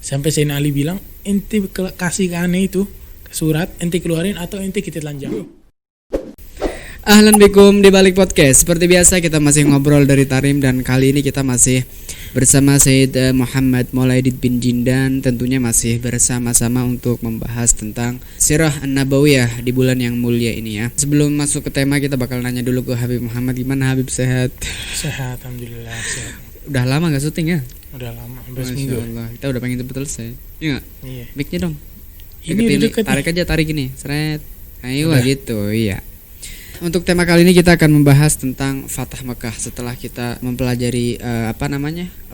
Sampai Sayyidina Ali bilang, ente kasih ke aneh itu surat, ente keluarin atau ente kita telanjang. Ahlan bikum di balik podcast. Seperti biasa kita masih ngobrol dari Tarim, dan kali ini kita masih bersama Sayyid Muhammad Maulidin bin Jindan. Tentunya masih bersama-sama untuk membahas tentang Sirah An-Nabawiyah di bulan yang mulia ini ya. Sebelum masuk ke tema, kita bakal nanya dulu ke Habib Muhammad. Gimana Habib, sehat? Sehat, alhamdulillah sehat. Udah lama gak syuting ya? Udah lama, hampir Masya seminggu. Allah. Kita udah pengen cepet selesai. Iya gak? Iya. Mic-nya dong. Ini udah deket tarik nih. aja, tarik ini. Seret. Ayo Udah. gitu, iya. Untuk tema kali ini kita akan membahas tentang Fatah Mekah setelah kita mempelajari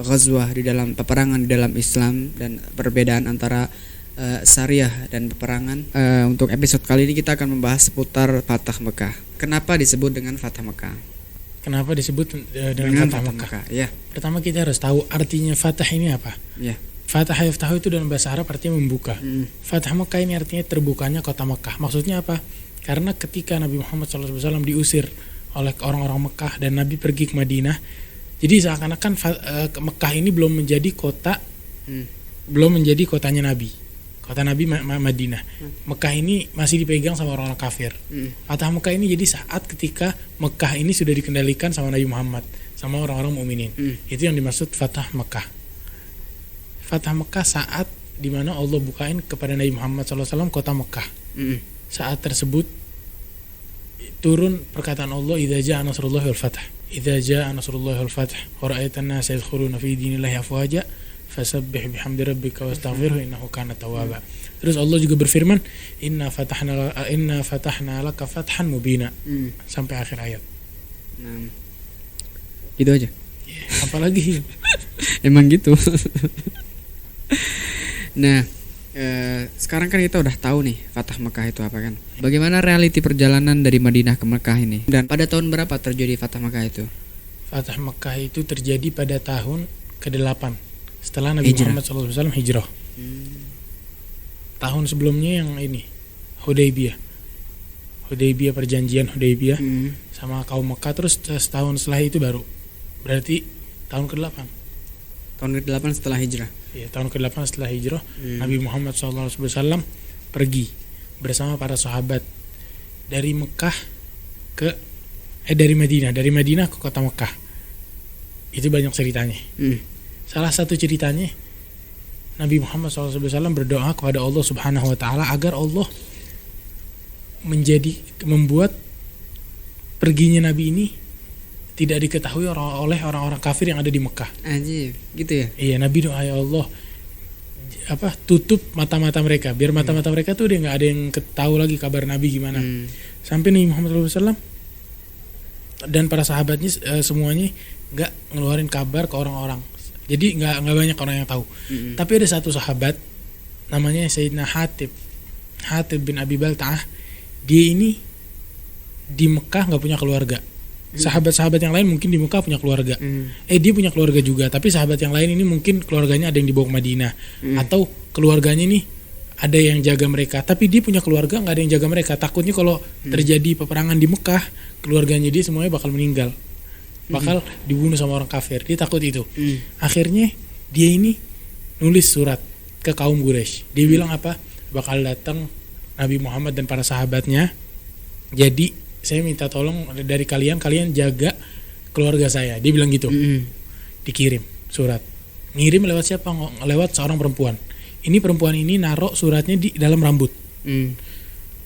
ghazwah di dalam peperangan di dalam Islam dan perbedaan antara syariah dan peperangan. Untuk episode kali ini kita akan membahas seputar Fatah Mekah. Kenapa disebut dengan Fatah Mekah? Kenapa disebut dengan Fatah Mekah? Ya, Pertama kita harus tahu artinya Fatah ini apa. ya. Fatah yaftahu itu dalam bahasa Arab artinya membuka. Fatah Mekah ini artinya terbukanya kota Mekah. Maksudnya apa? Karena ketika Nabi Muhammad SAW diusir oleh orang-orang Mekah dan Nabi pergi ke Madinah, jadi seakan-akan Mekah ini belum menjadi kota, belum menjadi kotanya Nabi. Kota Nabi Madinah. Mekah ini masih dipegang sama orang-orang kafir. Fatah Mekah ini jadi saat ketika Mekah ini sudah dikendalikan sama Nabi Muhammad, sama orang-orang mukminin. Itu yang dimaksud Fatah Mekah. Fatah Mekah saat dimana Allah bukain kepada Nabi Muhammad SAW kota Mekah. Saat tersebut turun perkataan Allah, idza jaa nasrullahi wal fath. Idza jaa nasrullahi wal fath wa ra'aitan nasa yadkhuluna fi dinillahi afwaja fasabbih bihamdi rabbika wastaghfirhu innahu kana tawwaba. Terus Allah juga berfirman, inna fatahna laka fathan mubina. Sampai akhir ayat. Nah, itu aja. Apalagi Emang gitu. Nah, sekarang kan kita udah tahu nih Fatah Mekah itu apa kan. Bagaimana realiti perjalanan dari Madinah ke Mekah ini? Dan pada tahun berapa terjadi Fatah Mekah itu? Fatah Mekah itu terjadi pada tahun ke-8 setelah Nabi Hijrah. Muhammad SAW hijrah. Tahun sebelumnya yang ini Hudaybiyah, perjanjian Hudaybiyah sama kaum Mekah. Terus setahun setelah itu baru berarti tahun ke-8. Tahun ke-8 setelah hijrah. Ya, tahun ke-8 setelah hijrah, Nabi Muhammad SAW pergi bersama para sahabat dari Mekah dari Madinah ke kota Mekah. Itu banyak ceritanya. Salah satu ceritanya, Nabi Muhammad SAW berdoa kepada Allah Subhanahu Wa Taala agar Allah membuat perginya Nabi ini tidak diketahui oleh orang-orang kafir yang ada di Mekah. Anjir, gitu ya? Iya, Nabi doa, ya Allah, tutup mata-mata mereka, biar mata-mata mereka tuh udah nggak ada yang ketahui lagi kabar Nabi gimana. Sampai Nabi Muhammad SAW dan para sahabatnya semuanya nggak ngeluarin kabar ke orang-orang. Jadi nggak banyak orang yang tahu. Tapi ada satu sahabat namanya Sayyidina Hatib bin Abi Balta'ah. Dia ini di Mekah nggak punya keluarga. Sahabat-sahabat yang lain mungkin di Mekah punya keluarga. Dia punya keluarga juga, tapi sahabat yang lain ini mungkin keluarganya ada yang dibawa ke Madinah, atau keluarganya nih ada yang jaga mereka, tapi dia punya keluarga nggak ada yang jaga mereka. Takutnya kalau terjadi peperangan di Mekah, keluarganya dia semuanya bakal meninggal, bakal dibunuh sama orang kafir. Dia takut itu. Akhirnya dia ini nulis surat ke kaum Quraisy. Dia bilang apa? Bakal datang Nabi Muhammad dan para sahabatnya. Jadi saya minta tolong dari kalian jaga keluarga saya. Dia bilang gitu. Dikirim surat. Ngirim lewat siapa? Lewat seorang perempuan. Ini perempuan ini naruh suratnya di dalam rambut.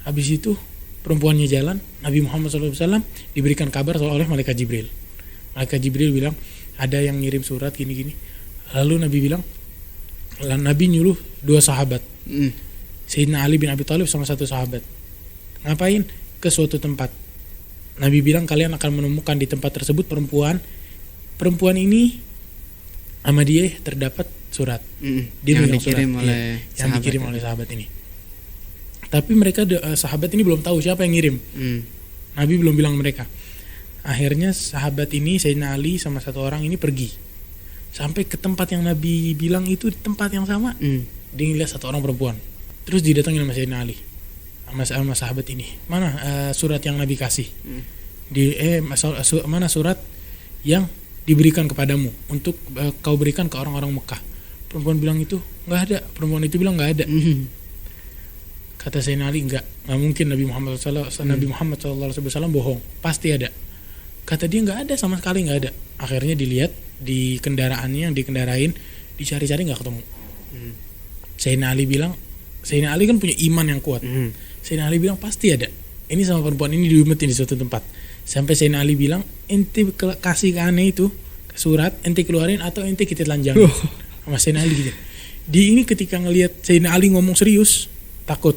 Habis itu perempuannya jalan. Nabi Muhammad SAW diberikan kabar oleh Malaikat Jibril. Malaikat Jibril bilang ada yang ngirim surat gini-gini. Lalu Nabi nyuruh 2 sahabat. Sayyidina Ali bin Abi Thalib sama 1 sahabat. Ngapain? Ke suatu tempat. Nabi bilang kalian akan menemukan di tempat tersebut perempuan ini sama dia terdapat surat. Dia yang bilang dikirim surat, oleh yang dikirim oleh sahabat ini. Tapi mereka sahabat ini belum tahu siapa yang ngirim. Nabi belum bilang mereka. Akhirnya sahabat ini Sayyidina Ali sama 1 orang ini pergi sampai ke tempat yang Nabi bilang itu, di tempat yang sama. Dia ngeliat 1 orang perempuan. Terus didatangin sama Sayyidina Ali sama sahabat ini. Mana surat yang Nabi kasih? Mana surat yang diberikan kepadamu untuk kau berikan ke orang-orang Mekah? Perempuan bilang itu nggak ada. Perempuan itu bilang nggak ada. Kata Sayyidina Ali, nggak mungkin Nabi Muhammad SAW bohong, pasti ada. Kata dia nggak ada, sama sekali nggak ada. Akhirnya dilihat di kendaraannya yang dikendarain, dicari-cari nggak ketemu. Sayyidina Ali bilang, Sayyidina Ali kan punya iman yang kuat. Sayyidina Ali bilang pasti ada. Ini sama perempuan ini diumetin di suatu tempat. Sampai Sayyidina Ali bilang, ente kasih ke aneh itu surat, ente keluarin atau ente kita telanjang. Sama Sayyidina Ali gitu. Di ini ketika ngelihat Sayyidina Ali ngomong serius, takut.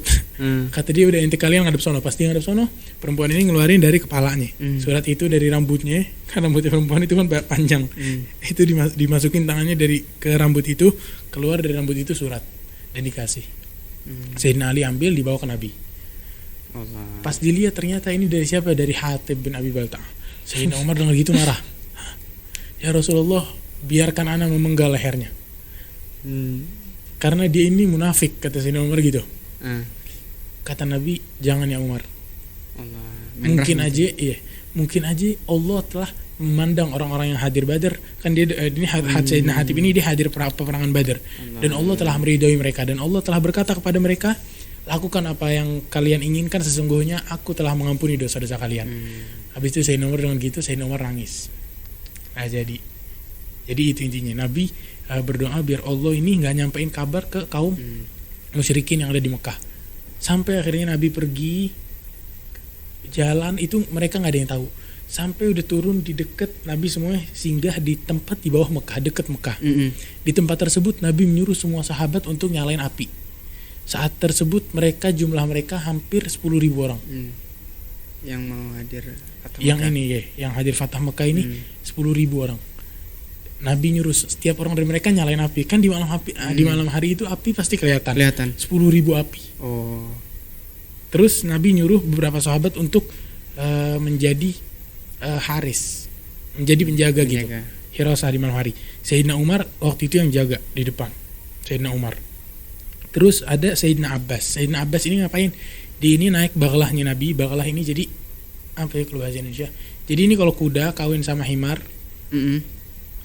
Kata dia, udah ente kalian ngadep sono. Pasti ngadep sono. Perempuan ini ngeluarin dari kepalanya. Surat itu dari rambutnya. Kan rambutnya perempuan itu kan panjang. Itu dimasukin tangannya ke rambut itu, keluar dari rambut itu surat dan dikasih. Sayyidina Ali ambil, dibawa ke Nabi. Allah. Pas dilihat ternyata ini dari siapa? Dari Hatib bin Abi Balta'ah. Sayyidina Umar dengar gitu marah. Ya Rasulullah, biarkan ana memenggal lehernya. Karena dia ini munafik, kata Sayyidina Umar gitu. Kata Nabi, jangan ya Umar. Allah. Mungkin aja Allah telah memandang orang-orang yang hadir Badar. Kan dia ini Sayyidina Hatib ini dia hadir peperangan Badar. Dan Allah telah meridhoi mereka, dan Allah telah berkata kepada mereka, lakukan apa yang kalian inginkan, sesungguhnya aku telah mengampuni dosa-dosa kalian. Habis itu Sayyidina Umar dengan gitu, Sayyidina Umar nangis. Nah jadi itu intinya, Nabi berdoa biar Allah ini nggak nyampein kabar ke kaum musyrikin yang ada di Mekah. Sampai akhirnya Nabi pergi jalan itu mereka nggak ada yang tahu. Sampai udah turun di deket, Nabi semuanya singgah di tempat di bawah Mekah, deket Mekah. Di tempat tersebut Nabi menyuruh semua sahabat untuk nyalain api. Saat tersebut jumlah mereka hampir 10.000 orang. Yang mau hadir Fatah yang Mekah. ini ya, yang hadir Fatah Mekah ini 10.000 orang. Nabi nyuruh setiap orang dari mereka nyalain api. Kan di malam di malam hari itu api pasti kelihatan. 10.000 api. Oh. Terus Nabi nyuruh beberapa sahabat untuk menjadi haris, menjadi penjaga gitu. Hirasah di malam hari. Sayyidina Umar waktu itu yang jaga di depan. Sayyidina Umar. Terus ada Sayyidina Abbas. Sayyidina Abbas ini ngapain? Dia ini naik baglahnya Nabi. Baglah ini jadi apa ya kalau bahasa Indonesia? Jadi ini kalau kuda kawin sama himar,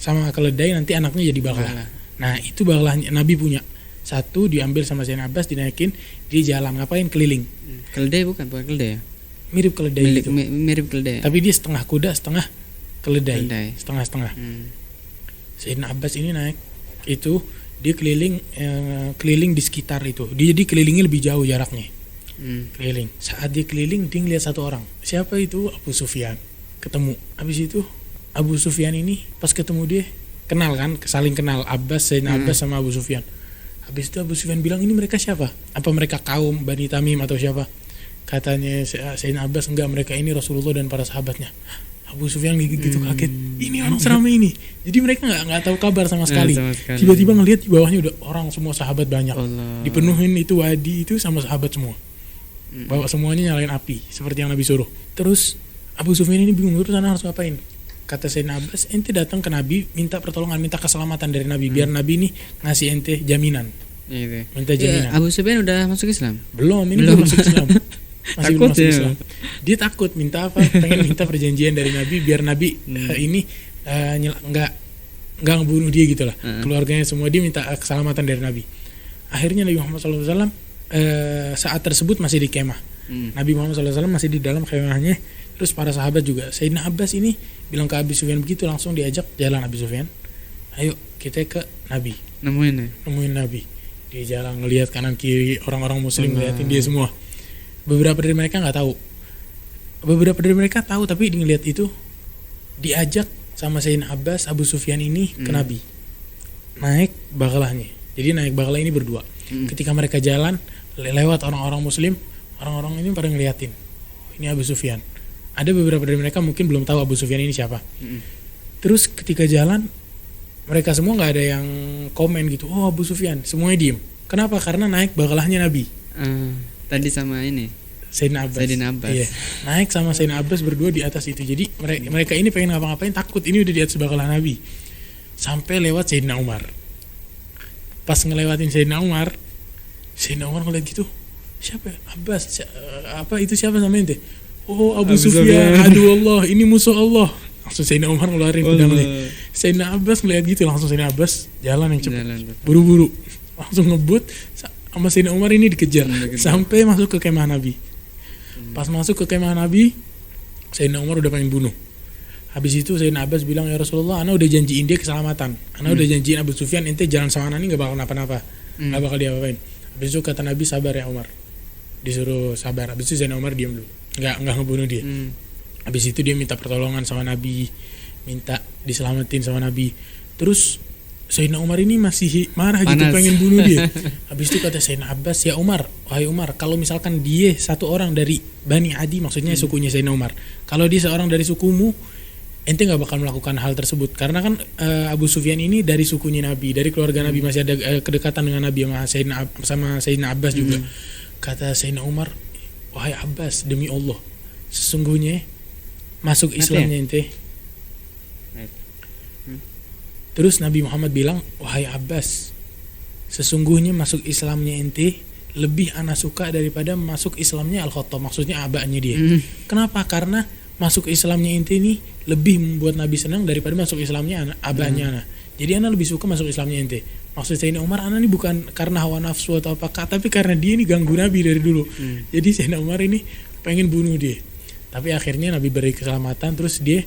sama keledai, nanti anaknya jadi baglah. Nah itu baglahnya Nabi punya. Satu diambil sama Sayyidina Abbas, dinaikin, dia jalan ngapain? Keliling. Keledai bukan keledai ya? Mirip keledai gitu. Mirip keledai. Tapi dia setengah kuda, setengah keledai. Setengah-setengah. Sayyidina Abbas ini naik itu, dia keliling di sekitar itu. Dia jadi kelilingnya lebih jauh jaraknya. Keliling. Saat dia keliling, dia ngeliat satu orang. Siapa itu? Abu Sufyan. Ketemu. Habis itu Abu Sufyan ini pas ketemu dia kenal kan, saling kenal. Sayyidina Abbas sama Abu Sufyan. Habis itu Abu Sufyan bilang, ini mereka siapa? Apa mereka kaum Bani Tamim atau siapa? Katanya Sayyidina Abbas, enggak, mereka ini Rasulullah dan para sahabatnya. Abu Sufyan gitu kaget. Ini orang seramai ini. Jadi mereka nggak tahu kabar sama sekali. Tiba-tiba ngelihat di bawahnya udah orang semua sahabat banyak. Allah. Dipenuhin itu wadi itu sama sahabat semua. Bawa semuanya nyalain api seperti yang Nabi suruh. Terus Abu Sufyan ini bingung, terus sana harus ngapain? Kata Sayyidina Abbas, ente datang ke Nabi minta pertolongan, minta keselamatan dari Nabi, biar Nabi ini ngasih ente jaminan. Minta jaminan. Abu Sufyan udah masuk Islam? Belum masuk Islam. Masih belum masuk Islam. Dia takut, minta apa? Pengen minta perjanjian dari Nabi biar Nabi ini nggak ngebunuh dia gitulah. Keluarganya semua, dia minta keselamatan dari Nabi. Akhirnya Nabi Muhammad SAW saat tersebut masih di kemah. Nabi Muhammad SAW masih di dalam kemahnya. Terus para sahabat juga. Sayyidina Abbas ini bilang ke Abu Sufyan begitu, langsung diajak jalan Abu Sufyan. Ayo kita ke Nabi. Nemuin Nabi. Dia jalan ngelihat kanan kiri, orang-orang muslim ngeliatin dia semua. Beberapa dari mereka nggak tahu. Beberapa dari mereka tahu, tapi ngelihat itu diajak sama Sayyidina Abbas, Abu Sufyan ini ke Nabi. Naik baglahnya. Jadi naik baglah ini berdua. Ketika mereka jalan lewat orang-orang muslim, orang-orang ini pada ngeliatin. Ini Abu Sufyan. Ada beberapa dari mereka mungkin belum tahu Abu Sufyan ini siapa. Terus ketika jalan, mereka semua nggak ada yang komen gitu. Oh Abu Sufyan, semuanya diem. Kenapa? Karena naik baglahnya Nabi. Tadi sama ini Sayyidina Abbas. Iya. Naik sama Sayyidina Abbas berdua di atas itu. Jadi mereka ini pengen ngapa-ngapain, takut ini udah di atas baglah Nabi. Sampai lewat Sayyidina Umar. Pas ngelewatin Sayyidina Umar ngeliat gitu. Siapa? Abbas. Apa itu siapa namanya? Oh Abu Sufyan, aduh Allah, ini musuh Allah. Langsung Sayyidina Umar ngeluarin pedangnya. Sayyidina Abbas melihat gitu, langsung Sayyidina Abbas jalan yang cepat, Jalan. buru-buru, langsung ngebut. Sama Sayyidina Umar ini dikejar sampai masuk ke kemah Nabi. Pas masuk ke kemah Nabi, Sayyidina Umar udah pengen bunuh. Habis itu Sayyidina Abbas bilang, ya Rasulullah, ana udah janjiin dia keselamatan, ana udah janjiin Abu Sufyan, ente jalan sama ana ini gak bakal napa-napa, gak bakal diapa-apain. Habis itu kata Nabi, sabar ya Umar, disuruh sabar. Habis itu Sayyidina Umar diam dulu, nggak ngebunuh dia. Habis itu dia minta pertolongan sama Nabi, minta diselamatin sama Nabi. Terus Sayyidina Umar ini masih marah gitu, pengen bunuh dia. Habis itu kata Sayyidina Abbas, ya Umar, wahai Umar, kalau misalkan dia satu orang dari Bani Adi, maksudnya sukunya Sayyidina Umar, kalau dia seorang dari sukumu, ente nggak bakal melakukan hal tersebut. Karena kan Abu Sufyan ini dari sukunya Nabi, dari keluarga Nabi, masih ada kedekatan dengan Nabi sama Sayyidina Abbas juga. Kata Sayyidina Umar, wahai Abbas, demi Allah, sesungguhnya masuk Islamnya ente. Terus Nabi Muhammad bilang, wahai Abbas, sesungguhnya masuk Islamnya ente lebih ana suka daripada masuk Islamnya Al-Khattab, maksudnya abahnya dia. Kenapa? Karena masuk Islamnya ente ini lebih membuat Nabi senang daripada masuk Islamnya abahnya ana. Jadi ana lebih suka masuk Islamnya ente. Maksud Sayyidina Umar, ana ini bukan karena hawa nafsu atau apakah, tapi karena dia ini ganggu Nabi dari dulu. Jadi Sayyidina Umar ini pengen bunuh dia. Tapi akhirnya Nabi beri keselamatan, terus dia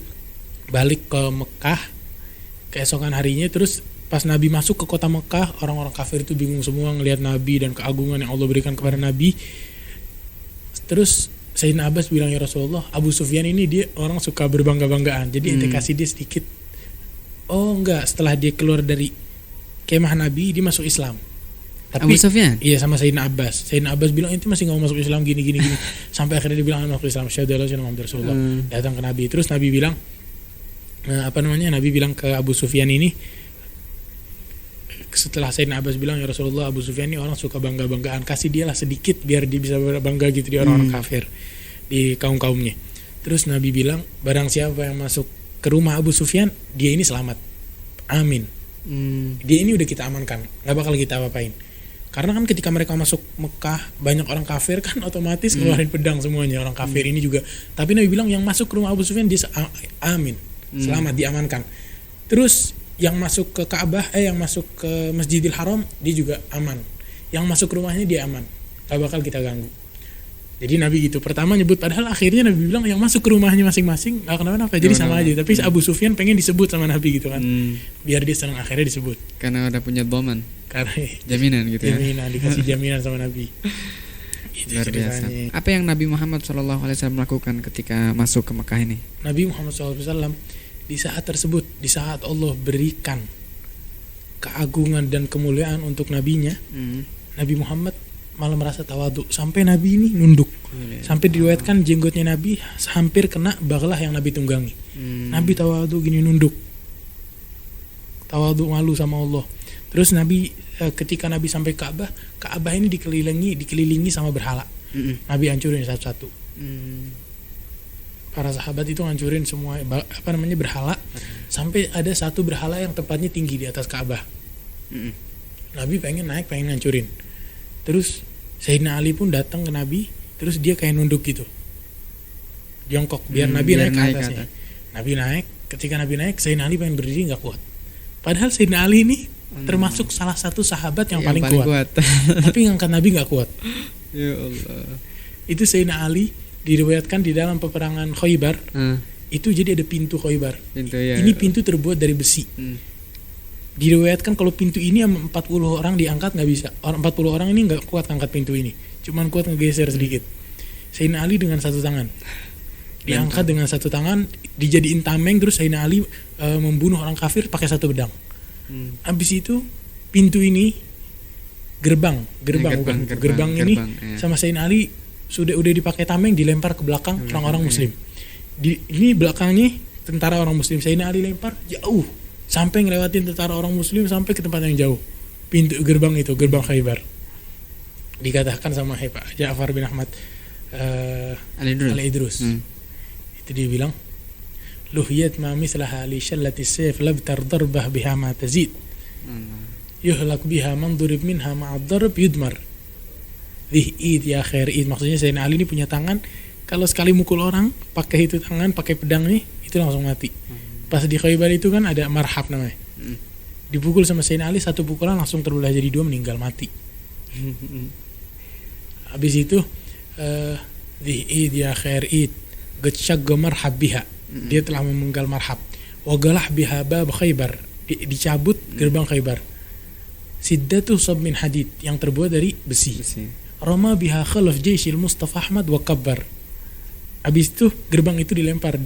balik ke Mekah keesokan harinya. Terus pas Nabi masuk ke kota Mekah, orang-orang kafir itu bingung semua ngelihat Nabi dan keagungan yang Allah berikan kepada Nabi. Terus Sayyidina Abbas bilang, ya Rasulullah, Abu Sufyan ini dia orang suka berbangga-banggaan, jadi ente kasih dia sedikit. Oh enggak, setelah dia keluar dari kemah Nabi, dia masuk Islam. Tapi Abu Sufyan? Iya, sama Sayyidina Abbas. Sayyidina Abbas bilang, ente masih gak mau masuk Islam gini. Sampai akhirnya dia bilang, masuk Islam. Syahadu alla ilaha illallah Muhammadur Rasulullah. Datang ke Nabi. Terus Nabi bilang, Nabi bilang ke Abu Sufyan ini, setelah Sayyidina Abbas bilang, ya Rasulullah, Abu Sufyan ini orang suka bangga-banggaan, kasih dia lah sedikit biar dia bisa bangga gitu di orang-orang kafir, di kaum-kaumnya. Terus Nabi bilang, barang siapa yang masuk ke rumah Abu Sufyan, dia ini selamat. Amin. Dia ini udah kita amankan, gak bakal kita apa-apain. Karena kan ketika mereka masuk Mekah, banyak orang kafir kan otomatis ngeluarin pedang semuanya, orang kafir ini juga. Tapi Nabi bilang yang masuk ke rumah Abu Sufyan dia amin, selamat, diamankan. Terus yang masuk ke Ka'bah, yang masuk ke Masjidil Haram, dia juga aman. Yang masuk ke rumahnya dia aman, gak bakal kita ganggu. Jadi Nabi gitu, pertama nyebut, padahal akhirnya Nabi bilang yang masuk ke rumahnya masing-masing gak kenapa-napa, jadi sama aja. Tapi Abu Sufyan pengen disebut sama Nabi gitu kan, biar dia senang, akhirnya disebut. Karena udah punya doman, karena jaminan gitu ya. Jaminan, dikasih jaminan sama Nabi. Itu Luar biasa. ceritanya. Apa yang Nabi Muhammad SAW lakukan ketika masuk ke Mekah ini? Nabi Muhammad SAW di saat tersebut, di saat Allah berikan keagungan dan kemuliaan untuk nabinya, Nabi Muhammad malah merasa tawadhu, sampai Nabi ini nunduk. Sampai diriwayatkan jenggotnya Nabi hampir kena baglah yang Nabi tunggangi. Nabi tawadhu gini, nunduk, tawadhu, malu sama Allah. Terus Nabi ketika Nabi sampai Ka'bah, Ka'bah ini dikelilingi sama berhala. Nabi hancurin satu-satu. Para sahabat itu hancurin semua berhala, sampai ada satu berhala yang tempatnya tinggi di atas Ka'bah. Nabi pengen naik, pengen hancurin. Terus Sayyidina Ali pun datang ke Nabi, terus dia kayak nunduk gitu, jongkok biar Nabi naik ke atasnya. Nabi naik, ketika Nabi naik, Sayyidina Ali pengen berdiri nggak kuat. Padahal Sayyidina Ali ini termasuk salah satu sahabat yang paling kuat. Tapi ngangkat Nabi nggak kuat. Ya Allah. Itu Sayyidina Ali diriwayatkan di dalam peperangan Khaybar. Itu jadi ada pintu Khaybar. Ini pintu terbuat dari besi. Diriwayatkan kalau pintu ini 40 orang diangkat nggak bisa. 40 orang ini nggak kuat angkat pintu ini, cuman kuat ngegeser sedikit. Sayyidina Ali dengan satu tangan diangkat, dengan satu tangan dijadiin tameng. Terus Sayyidina Ali membunuh orang kafir pakai satu pedang. Habis itu pintu ini gerbang ini sama Sayyidina Ali udah dipakai tameng, dilempar ke belakang orang-orang muslim. Ini belakangnya tentara orang muslim, Sayyidina Ali lempar jauh sampai ngelewatin tentara orang muslim sampai ke tempat yang jauh. Pintu gerbang itu, gerbang Khaybar. Dikatakan sama Ja'far bin Ahmad Al-Idrus. Itu dia bilang, luhiyat ma mislaha li shallati sayf labtar darbah biha ma tazid. Yuhlak biha man durib minha ma'ad darb yudmar. Id ya khair id. Maksudnya Sayyidina Ali ini punya tangan, kalau sekali mukul orang pakai itu tangan, pakai pedang nih, itu langsung mati. Pas di Khaybar itu kan ada marhab namanya. Dipukul sama Sayyidina Ali, satu pukulan langsung terbelah jadi dua, meninggal mati. Habis itu di id ya khair id gecak marhab biha. Dia telah memenggal marhab. Wagalah biha bab Khaybar. Dicabut gerbang Khaybar. Siddatu sab min hadid, yang terbuat dari besi. Roma biha khalaf jaisil Mustafa Ahmad wa kabbar. Habis itu gerbang itu dilempar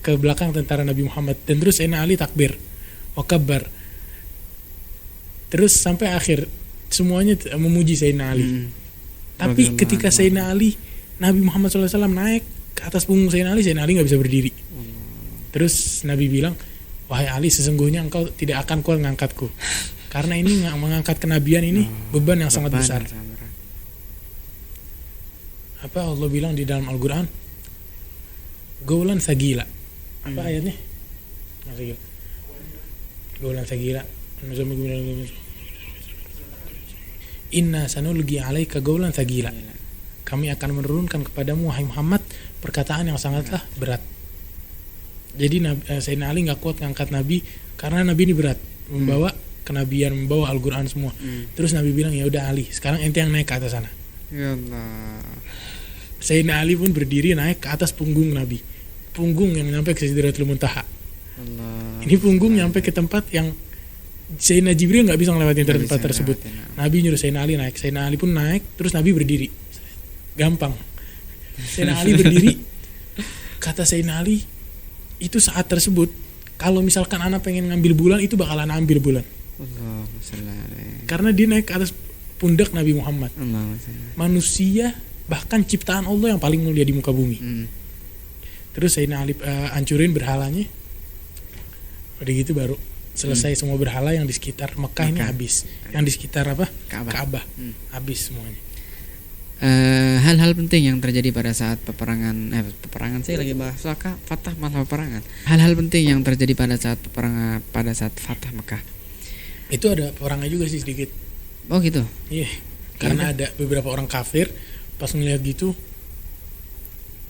ke belakang tentara Nabi Muhammad, dan terus Sayyidina Ali takbir wa kabbar. Terus sampai akhir semuanya memuji Sayyidina Ali. Tapi ketika Sayyidina Ali, Nabi Muhammad SAW naik ke atas punggung Sayyidina Ali nggak bisa berdiri. Terus Nabi bilang, wahai Ali, sesungguhnya engkau tidak akan kuat mengangkatku, karena ini mengangkat kenabian ini beban yang sangat besar. Apa Allah bilang di dalam Al-Quran? Gaulan sagila. Apa ayatnya? Gaulan sagila. Inna sanulgi alaika gaulan sagila. Kami akan menurunkan kepadamu, wahai Muhammad, perkataan yang sangatlah berat. Jadi Sayyidina Ali gak kuat ngangkat Nabi karena Nabi ini berat, membawa kenabian, membawa Al-Quran semua. Terus Nabi bilang, ya udah Ali, sekarang ente yang naik ke atas sana. Ya Allah. Sayyidina Ali pun berdiri naik ke atas punggung Nabi, punggung yang nyampe ke Sidratul Muntaha. Allah. Ini punggung nyampe ke tempat yang Sayyidina Jibril gak bisa ngelewatin tempat tersebut. Nabi nyuruh Sayyidina Ali naik. Sayyidina Ali pun naik, terus Nabi berdiri. Gampang. Sayyidina Ali berdiri. Kata Sayyidina Ali, itu saat tersebut, kalau misalkan anak pengen ngambil bulan, itu bakalan ambil bulan. Karena dia naik ke atas pundak Nabi Muhammad. Manusia, bahkan ciptaan Allah yang paling mulia di muka bumi. Terus Sayyidina Ali hancurin berhalanya. Udah gitu baru selesai semua berhala yang di sekitar Mekah ini habis. Yang di sekitar apa? Ka'bah. Habis semuanya. Hal-hal penting yang terjadi pada saat peperangan saya lagi bahas Fatah malah peperangan. Hal-hal penting yang terjadi pada saat peperangan, pada saat Fatah Mekah. Itu ada perangnya juga sih sedikit. Oh gitu. Iya. Karena ada beberapa orang kafir pas ngeliat gitu,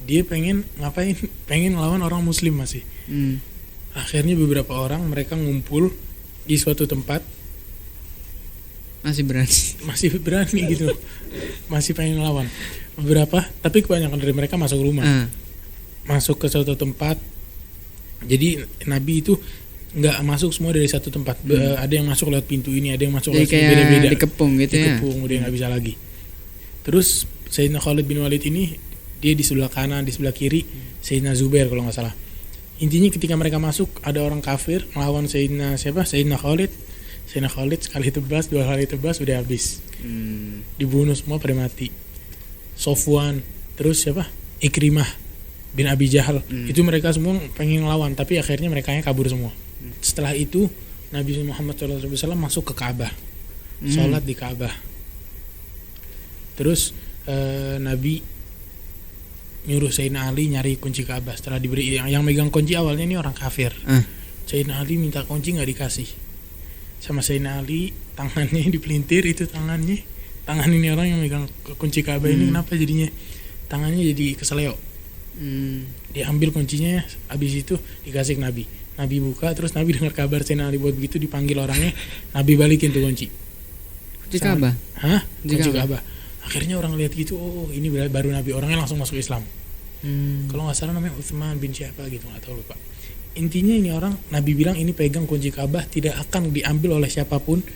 dia pengen ngapain? Pengen ngelawan orang muslim masih. Akhirnya beberapa orang mereka ngumpul di suatu tempat. Masih berani gitu. Masih pengen ngelawan. Beberapa, tapi kebanyakan dari mereka masuk rumah. Masuk ke suatu tempat. Jadi Nabi itu nggak masuk semua dari satu tempat. Ada yang masuk lewat pintu ini, ada yang masuk lewat beda-beda. Dikepung gitu ya. Dikepung, udah nggak bisa lagi. Terus Sayyidina Khalid bin Walid ini, dia di sebelah kanan, di sebelah kiri Sayyidina Zubair kalau nggak salah. Intinya ketika mereka masuk, ada orang kafir melawan Sayyidina Khalid. Sayyidina Khalid sekali tebas, dua kali tebas, udah habis. Dibunuh semua pada mati. Sofwan, terus siapa? Ikrimah bin Abi Jahal. Itu mereka semua pengen ngelawan, tapi akhirnya mereka kabur semua. Setelah itu Nabi Muhammad SAW masuk ke Ka'bah, sholat di Ka'bah. Terus Nabi nyuruh Sayyidina Ali nyari kunci Ka'bah. Setelah diberi, yang megang kunci awalnya ini orang kafir. Sayyidina Ali minta kunci, nggak dikasih. Sama Sayyidina Ali, tangannya dipelintir, itu tangan ini orang yang megang kunci Ka'bah ini kenapa jadinya tangannya jadi keseleo. Diambil kuncinya, habis itu dikasih ke Nabi. Nabi buka, terus Nabi dengar kabar Sayyidina Ali buat begitu, dipanggil orangnya, Nabi balikin tuh kunci Ka'bah. Kunci Ka'bah. Akhirnya orang lihat gitu, oh ini baru Nabi, orangnya langsung masuk Islam. Kalau nggak salah namanya Utsman bin siapa gitu, nggak tahu, lupa. Intinya ini orang, Nabi bilang ini pegang kunci Ka'bah, tidak akan diambil oleh siapapun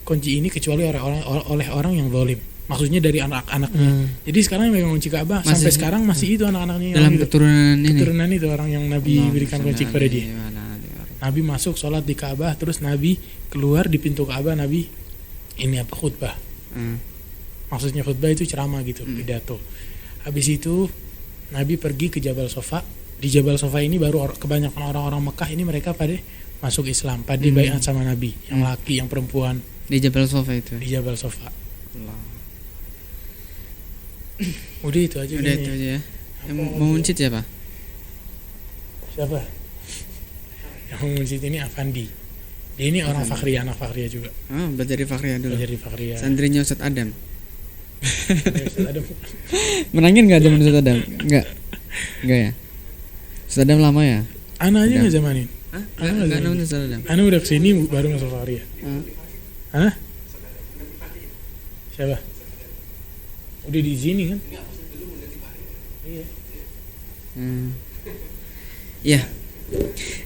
kunci ini kecuali oleh orang yang zalim. Maksudnya dari anak-anaknya. Jadi sekarang yang megang kunci Ka'bah sampai sekarang masih itu anak-anaknya dalam gitu. Keturunan itu orang yang Nabi berikan kunci kepada dia. Nabi masuk sholat di Ka'bah, terus Nabi keluar di pintu Ka'bah, Nabi ini apa, khutbah. Maksudnya khutbah itu ceramah gitu, pidato. Habis itu Nabi pergi ke Jabal Sofa. Di Jabal Sofa ini baru kebanyakan orang-orang Mekah ini mereka pada masuk Islam, pada baiat sama Nabi, yang laki, yang perempuan. Di Jabal Sofa itu. Di Jabal Sofa. Udah itu aja. Udah itu aja ya. Yang mau muncit siapa? Siapa? Yang mau muncit ini Afandi. Dia ini orang Fakhriyah, anak Fakhriyah juga. Belajar di Fakhriyah dulu. Belajar di Fakhriyah. Santrinya Ustadz Adam. Ustadz Adam. Menangin nggak zaman Ustadz Adam? Nggak ya. Ustadz Adam lama ya. Anak aja nggak zamanin. Hah? Enggak nonton Saladam. Anu udah kesini baru masuk Fahri ya? Hah? Siapa? Udah di sini kan? Iya. Ya.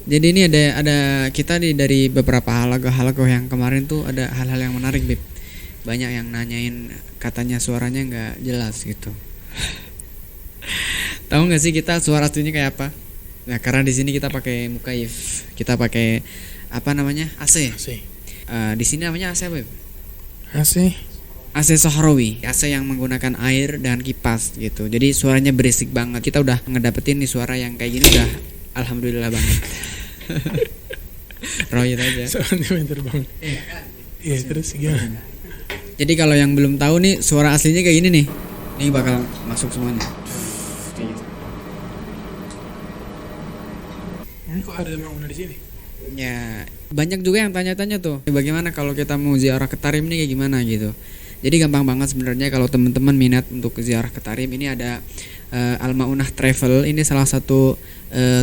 Jadi ini ada kita dari beberapa halago yang kemarin tuh ada hal-hal yang menarik, Bib. Banyak yang nanyain katanya suaranya nggak jelas gitu. Tahu nggak sih kita suara aslinya kayak apa? Nah, karena di sini kita pakai mukayif, kita pakai apa namanya AC. AC. Di sini namanya AC apa? AC. AC Sahrawi, AC yang menggunakan air dan kipas gitu. Jadi suaranya berisik banget. Kita udah ngedapetin nih suara yang kayak gini udah alhamdulillah banget. Royet aja. Soalnya terbang. Iya, terus gimana? Jadi kalau yang belum tahu nih suara aslinya kayak gini nih. Ini bakal masuk semuanya. Ini kok ada Mauna di sini? Ya, banyak juga yang tanya-tanya tuh, bagaimana kalau kita mau ziarah ke Tarim nih kayak gimana gitu. Jadi gampang banget sebenarnya kalau teman-teman minat untuk ziarah ke Tarim, ini ada Al-Maunah Travel. Ini salah satu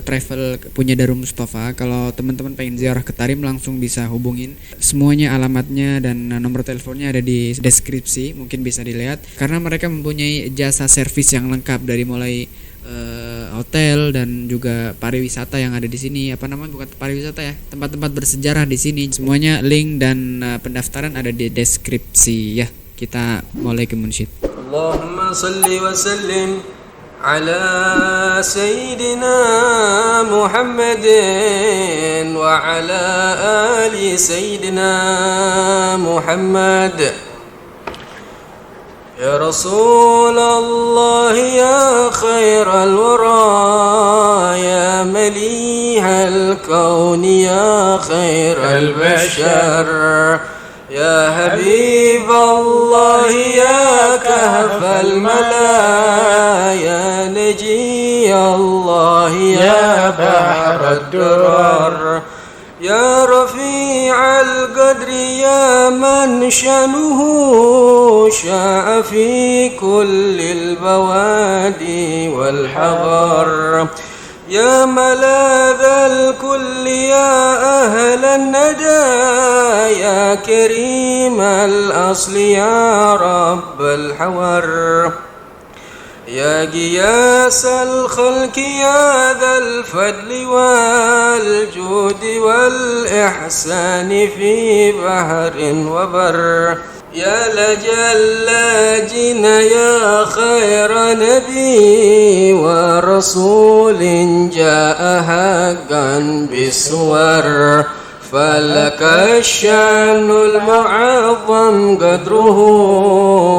travel punya Darul Mustafa. Kalau teman-teman pengen ziarah ke Tarim langsung bisa hubungin. Semuanya alamatnya dan nomor teleponnya ada di deskripsi, mungkin bisa dilihat. Karena mereka mempunyai jasa servis yang lengkap dari mulai hotel dan juga pariwisata yang ada di sini. Apa namanya, bukan pariwisata ya, tempat-tempat bersejarah di sini. Semuanya link dan pendaftaran ada di deskripsi ya. Kita mulai ke munsyid. Allahumma salli wa sallim ala sayyidina Muhammadin wa ala ali sayyidina Muhammad. يا رسول الله يا خير الورى يا مليح الكون يا خير البشر يا حبيب الله يا كهف الملا يا نجي الله يا بحر الدرر يا رفيع القدر يا من شأنه شاع في كل البوادي والحضر يا ملاذ الكل يا أهل الندى يا كريم الأصل يا رب الحور يا قياس الخلق يا ذا الفضل والجود والإحسان في بحر وبر يا لجلاجنا يا خير نبي ورسول جاء حقا بالصور فلك الشأن المعظم قدره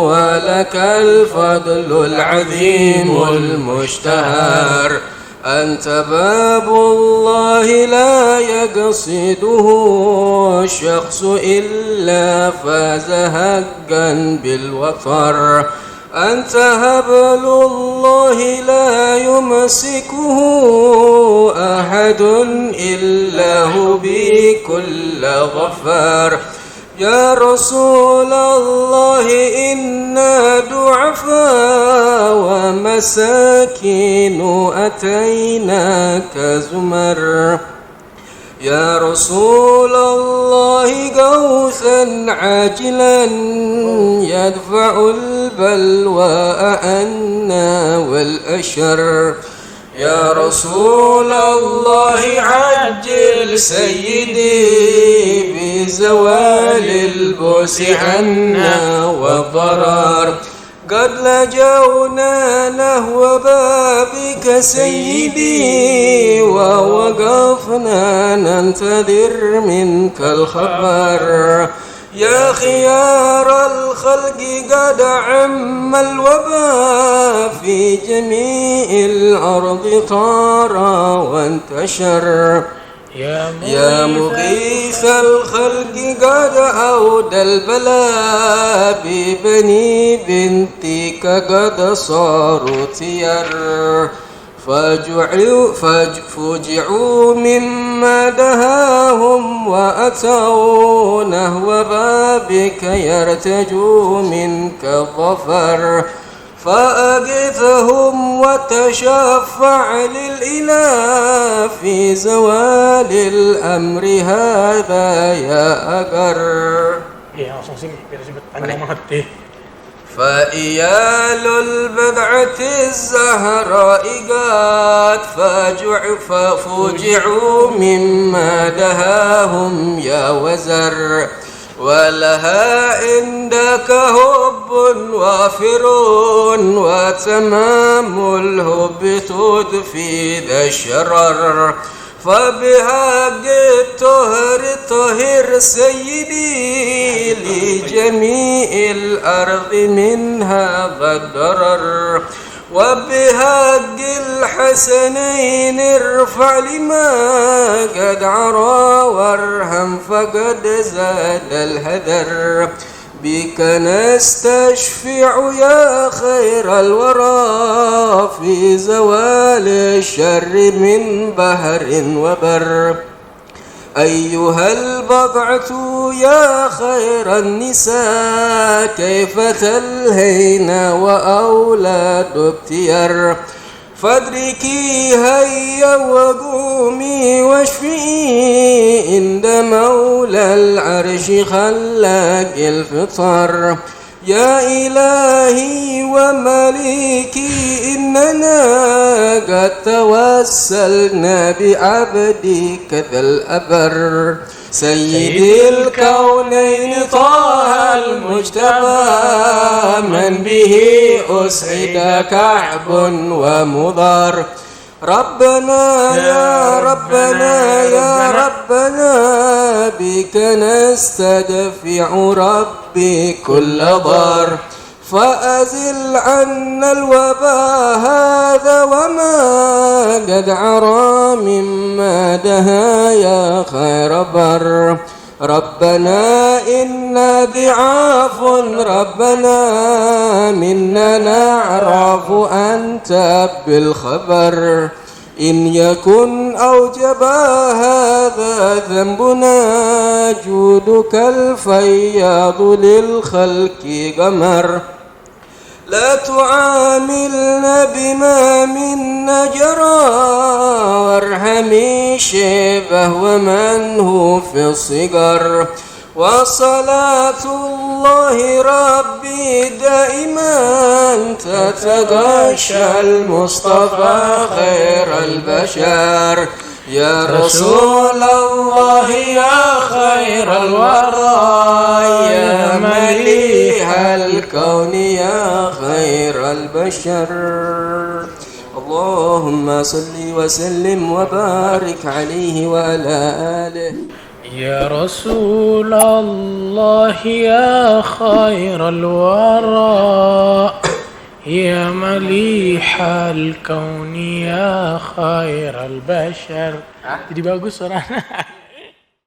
ولك الفضل العظيم المشتهر أنت باب الله لا يقصده شخص إلا فاز حقا بالوفر أنت هبل الله لا يمسكه أحد إلا هو بكل غفار يا رسول الله إنا ضعفاء ومساكين أتيناك زمر يا رسول الله غوثا عاجلا يدفع البلوى عنا والأشر يا رسول الله عجل سيدي بزوال البؤس عنا والضرر قد لجونا نحو بابك سيدي ووقفنا ننتظر منك الخبر يا خيار الخلق قد عم الوباء في جميع الأرض طار وانتشر يا مغيث الخلق قد أودى البلاء ببني بنتك قد صاروا تير فجعوا مما دهاهم وأتوا نحو بابك يرتجوا منك الظفر فأغثهم وتشفع للإله في زوال الأمر هذا يا أقر. Iya, langsung sini biar cepet panjang banget. فإيال البدعة الزهراء قد ففوجعوا مما دهاهم يا وزر ولها عندك هب وافر وتمام الهب تدفي ذا الشرر فبحق الطهر طهر سيدي لجميع الأرض من هذا الضرر وبحق الحسنين ارفع لما قد عرى وارحم فقد زاد الهدر بك نستشفع يا خير الورى في زوال الشر من بحر وبر أيها البضعة يا خير النساء كيف تلهين وأولاد ابتير فادركي هيا وقومي واشفي عند مولى العرش خلاق الفطر يا إلهي ومليكي إننا قد توسلنا بعبدك ذا الأبر سيد الكونين طه المجتبى من به أسعد كعب ومضر ربنا يا ربنا يا ربنا بك نستدفع ربي كل ضر فأزل عنا الوباء هذا وما قد عرى مما دها يا خير بر ربنا إنا ضعاف ربنا منا نعرف أنت بالخبر إن يكن أوجب هذا ذنبنا جودك الفياض للخلق قمر لا تعاملنا بما منا جرى وارحمي شيبه ومن هو في الصغر وصلاة الله ربي دائما تتغشى المصطفى خير البشر يا رسول الله يا خير الورى يا مليح الكون يا خير البشر اللهم صل وسلم وبارك عليه وعلى آله يا رسول الله يا خير الورى يا مليح الكون يا خير البشر. Jadi bagus suaranya.